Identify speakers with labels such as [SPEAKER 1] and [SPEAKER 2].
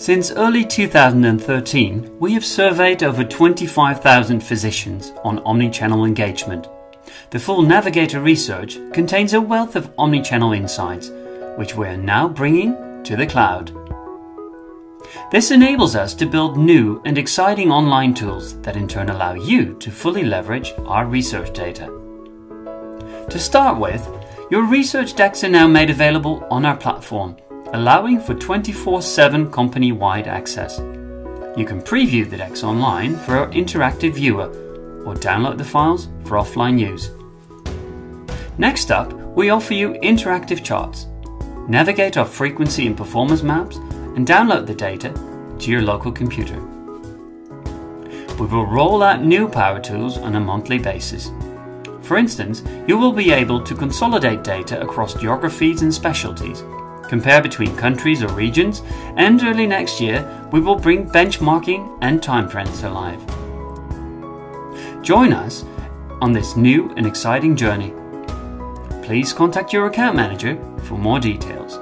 [SPEAKER 1] Since early 2013, we have surveyed over 25,000 physicians on omnichannel engagement. The full Navigator research contains a wealth of omnichannel insights, which we are now bringing to the cloud. This enables us to build new and exciting online tools that in turn allow you to fully leverage our research data. To start with, your research decks are now made available on our platform, allowing for 24/7 company-wide access. You can preview the decks online for our interactive viewer or download the files for offline use. Next up, we offer you interactive charts. Navigate our frequency and performance maps and download the data to your local computer. We will roll out new power tools on a monthly basis. For instance, you will be able to consolidate data across geographies and specialties, compare between countries or regions, and early next year we will bring benchmarking and time trends alive. Join us on this new and exciting journey. Please contact your account manager for more details.